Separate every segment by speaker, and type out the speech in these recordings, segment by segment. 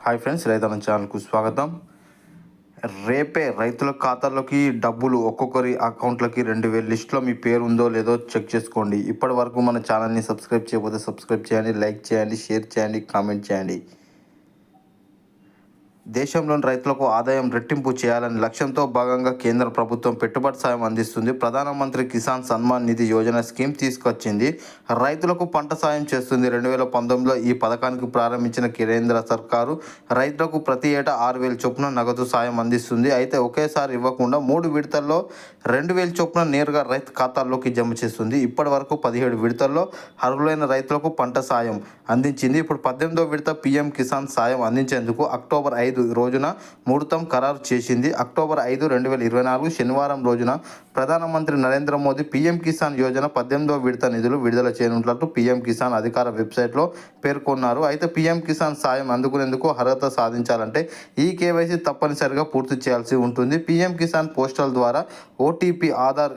Speaker 1: Hi friends, రైతన్న ఛానల్కు స్వాగతం. రేపే రైతుల ఖాతాల్లోకి డబ్బులు ఒక్కొక్కరి అకౌంట్లకి 2000 లిస్టులో మీ పేరు ఉందో లేదో చెక్ చేసుకోండి. ఇప్పటి వరకు మన ఛానల్ని సబ్స్క్రైబ్ చేయకపోతే సబ్స్క్రైబ్ చేయండి, లైక్ చేయండి, షేర్ చేయండి, కామెంట్ చేయండి. దేశంలోని రైతులకు ఆదాయం రెట్టింపు చేయాలని లక్ష్యంతో భాగంగా కేంద్ర ప్రభుత్వం పెట్టుబడి సాయం అందిస్తుంది. ప్రధానమంత్రి కిసాన్ సన్మాన్ నిధి యోజన స్కీమ్ తీసుకొచ్చింది. రైతులకు పంట సాయం చేస్తుంది. 2019లో ఈ పథకానికి ప్రారంభించిన కేంద్ర సర్కారు రైతులకు ప్రతి ఏటా 6000 చొప్పున నగదు సాయం అందిస్తుంది. అయితే ఒకేసారి ఇవ్వకుండా 3 విడతల్లో 2000 చొప్పున నేరుగా రైతు ఖాతాల్లోకి జమ చేస్తుంది. ఇప్పటి వరకు 17 విడతల్లో అర్హులైన రైతులకు పంట సాయం అందించింది. ఇప్పుడు 18వ విడత పీఎం కిసాన్ సాయం అందించేందుకు అక్టోబర్ 5 రోజున ముహూర్తం ఖరారు చేసింది. అక్టోబర్ 5, 2024 శనివారం రోజున ప్రధానమంత్రి నరేంద్ర మోదీ పీఎం కిసాన్ యోజన 18వ విడత నిధులు విడుదల చేయనున్నట్లు పీఎం కిసాన్ అధికార వెబ్సైట్లో పేర్కొన్నారు. అయితే పీఎం కిసాన్ సాయం అందుకునేందుకు అర్హత సాధించాలంటే ఈ కేవైసీ తప్పనిసరిగా పూర్తి చేయాల్సి ఉంటుంది. పీఎం కిసాన్ పోస్టల్ ద్వారా ఓటీపీ, ఆధార్,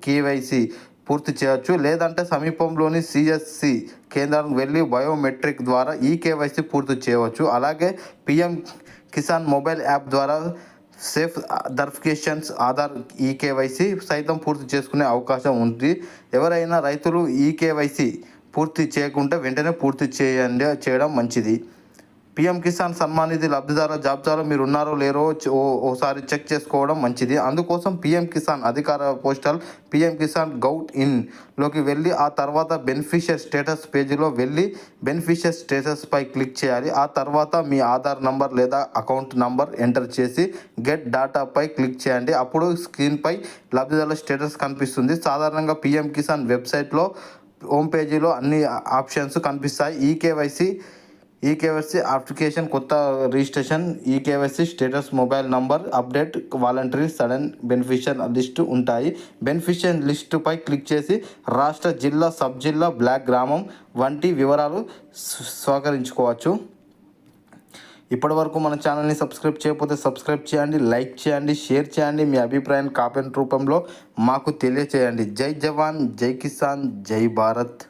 Speaker 1: కేవైసీ పూర్తి చేయవచ్చు. లేదంటే సమీపంలోని సిఎస్సి కేంద్రానికి వెళ్ళి బయోమెట్రిక్ ద్వారా ఈ కేవైసీ పూర్తి చేయవచ్చు. అలాగే పీఎం కిసాన్ మొబైల్ యాప్ ద్వారా సేఫ్ వెరిఫికేషన్స్, ఆధార్, ఈ కేవైసీ సైతం పూర్తి చేసుకునే అవకాశం ఉంది. ఎవరైనా రైతులు ఈ కేవైసీ పూర్తి చేయకుంటే వెంటనే పూర్తి చేయడం మంచిది. పీఎం కిసాన్ సన్మాన్ నిధి లబ్ధిదారుల జాబితాలో మీరు ఉన్నారో లేరో ఓసారి చెక్ చేసుకోవడం మంచిది. అందుకోసం పీఎం కిసాన్ అధికార పోస్టల్ పీఎం కిసాన్ గౌట్-ఇన్లోకి వెళ్ళి ఆ తర్వాత బెనిఫిషియర్ స్టేటస్ పేజీలో వెళ్ళి బెనిఫిషియర్ స్టేటస్పై క్లిక్ చేయాలి. ఆ తర్వాత మీ ఆధార్ నంబర్ లేదా అకౌంట్ నంబర్ ఎంటర్ చేసి గెట్ డాటాపై క్లిక్ చేయండి. అప్పుడు స్క్రీన్పై లబ్ధిదారుల స్టేటస్ కనిపిస్తుంది. సాధారణంగా పీఎం కిసాన్ వెబ్సైట్లో హోమ్ పేజీలో అన్ని ఆప్షన్స్ కనిపిస్తాయి. ఈకేవైసీ అప్లికేషన్, కొత్త registration, eKYC status, mobile number update, voluntary, sudden beneficiary list ఉంటాయి. బెనిఫిషియర్ లిస్టుపై క్లిక్ చేసి రాష్ట్ర, జిల్లా, సబ్ జిల్లా, బ్లాక్, గ్రామం వంటి వివరాలు స్వీకరించుకోవచ్చు. ఇప్పటి వరకు మన ఛానల్ని సబ్స్క్రైబ్ చేయకపోతే సబ్స్క్రైబ్ చేయండి, లైక్ చేయండి, షేర్ చేయండి. మీ అభిప్రాయాన్ని కామెంట్ రూపంలో మాకు తెలియచేయండి. జై జవాన్, జై కిసాన్, జై భారత్.